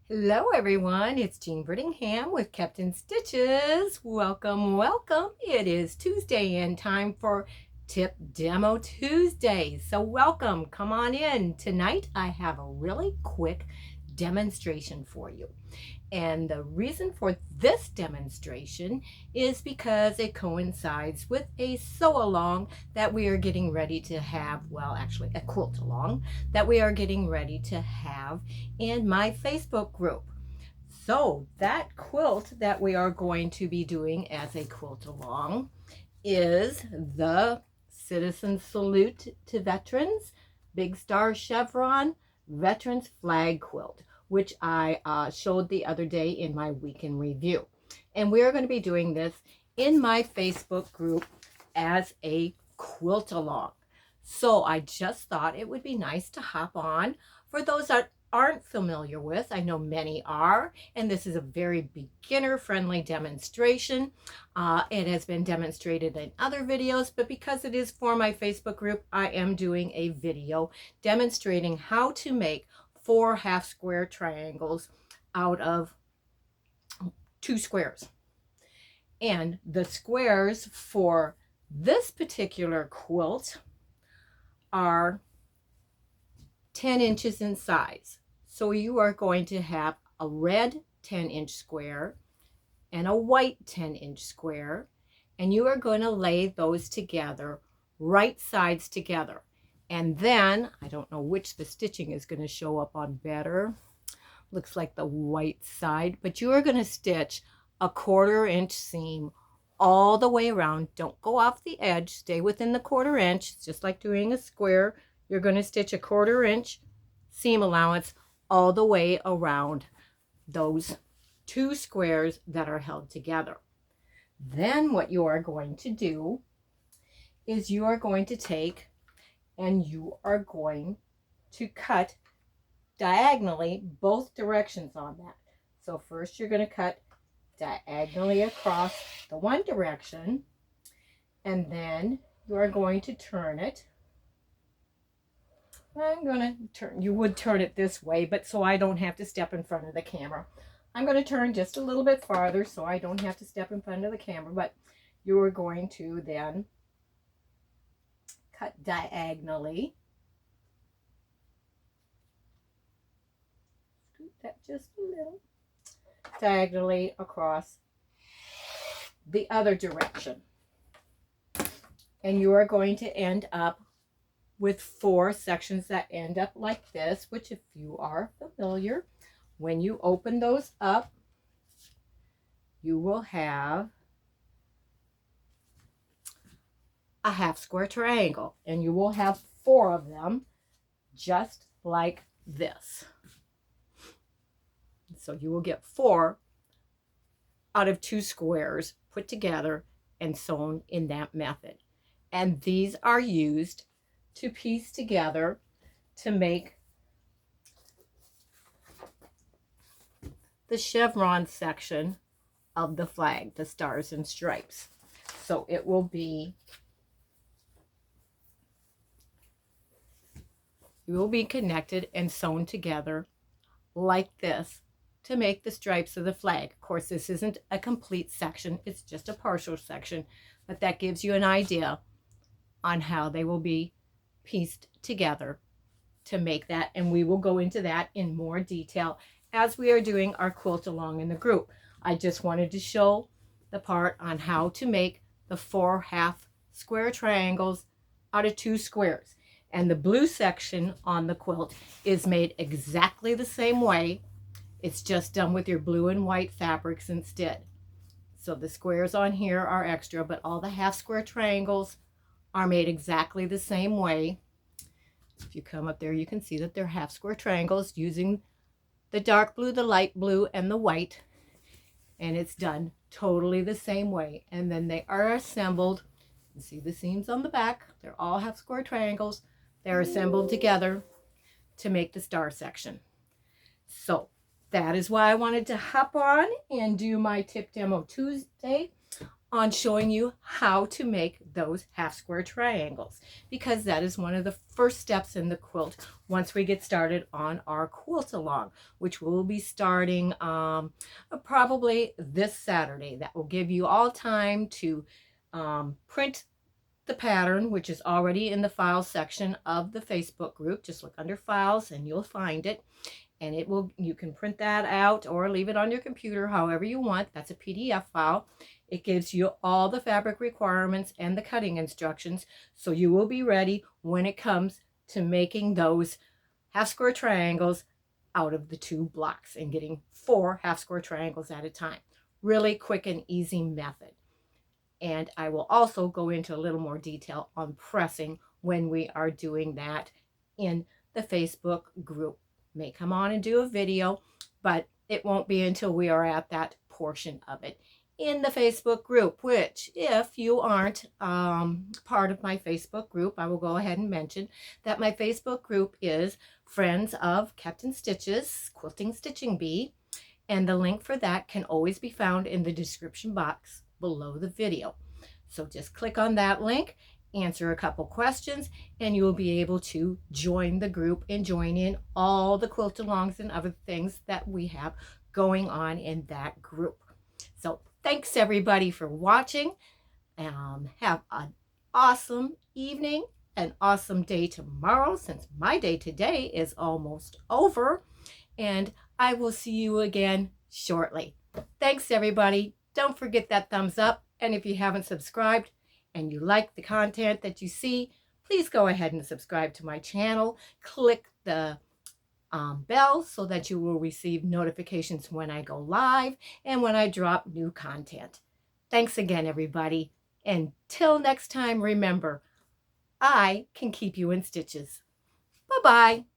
Hello everyone, it's Jean Brittingham with Captain Stitches. Welcome, welcome. It is Tuesday and time for Tip Demo Tuesday. So welcome, come on in. Tonight I have a really quick demonstration for you. And the reason for this demonstration is because it coincides with a sew along that we are getting ready to have, well, actually a quilt along that we are getting ready to have in my Facebook group. So that quilt that we are going to be doing as a quilt along is the Citizen Salute to Veterans Big Star Chevron Veterans Flag Quilt, which I showed the other day in my week in review. And we are going to be doing this in my Facebook group as a quilt along. So I just thought it would be nice to hop on for those that aren't familiar with. I know many are, and this is a very beginner friendly demonstration. It has been demonstrated in other videos, but because it is for my Facebook group, I am doing a video demonstrating how to make 4 half square triangles out of 2 squares. And the squares for this particular quilt are 10 inches in size. So you are going to have a red 10-inch square and a white 10-inch square, and you are going to lay those together, right sides together. And then, I don't know which the stitching is going to show up on better. Looks like the white side, but you are going to stitch a 1/4 inch seam all the way around. Don't go off the edge, stay within the 1/4 inch. It's just like doing a square. You're going to stitch a 1/4 inch seam allowance all the way around those 2 squares that are held together. Then what you are going to do is you are going to take and you are going to cut diagonally both directions on that. So first you're going to cut diagonally across the one direction, and then you are going to turn it. I'm going to turn, you would turn it this way, but so I don't have to step in front of the camera. I'm going to turn just a little bit farther so I don't have to step in front of the camera, but you are going to then cut diagonally. Scoot that just a little. Diagonally across the other direction. And you are going to end up with 4 sections that end up like this, which if you are familiar, when you open those up, you will have a half square triangle, and you will have 4 of them just like this. So you will get 4 out of 2 squares put together and sewn in that method. And these are used to piece together to make the chevron section of the flag, the stars and stripes. So it will be, connected and sewn together like this to make the stripes of the flag. Of course, this isn't a complete section, it's just a partial section, but that gives you an idea on how they will be pieced together to make that, and we will go into that in more detail as we are doing our quilt along in the group. I just wanted to show the part on how to make the 4 half square triangles out of 2 squares. And the blue section on the quilt is made exactly the same way. It's just done with your blue and white fabrics instead. So the squares on here are extra, but all the half square triangles are made exactly the same way. If you come up there, you can see that they're half square triangles using the dark blue, the light blue, and the white. And it's done totally the same way. And then they are assembled. You see the seams on the back. They're all half square triangles. They're assembled together to make the star section. So that is why I wanted to hop on and do my Tip Demo Tuesday on showing you how to make those half square triangles, because that is one of the first steps in the quilt once we get started on our quilt along, which will be starting probably this Saturday. That will give you all time to print the pattern, which is already in the files section of the Facebook group. Just look under files and you'll find it, and it will, you can print that out or leave it on your computer however you want. That's a PDF file. It gives you all the fabric requirements and the cutting instructions, so you will be ready when it comes to making those half square triangles out of the 2 blocks and getting 4 half square triangles at a time. Really quick and easy method. And I will also go into a little more detail on pressing when we are doing that in the Facebook group. May come on and do a video, but it won't be until we are at that portion of it in the Facebook group, which, if you aren't part of my Facebook group, I will go ahead and mention that my Facebook group is Friends of Captain Stitches Quilting Stitching Bee, and the link for that can always be found in the description box below the video. So just click on that link, answer a couple questions, and you will be able to join the group and join in all the quilt alongs and other things that we have going on in that group. So thanks everybody for watching. Have an awesome evening, an awesome day tomorrow, since my day today is almost over, and I will see you again shortly. Thanks everybody. Don't forget that thumbs up, and if you haven't subscribed and you like the content that you see, please go ahead and subscribe to my channel. Click the bell so that you will receive notifications when I go live and when I drop new content. Thanks again, everybody. Until next time, remember, I can keep you in stitches. Bye-bye.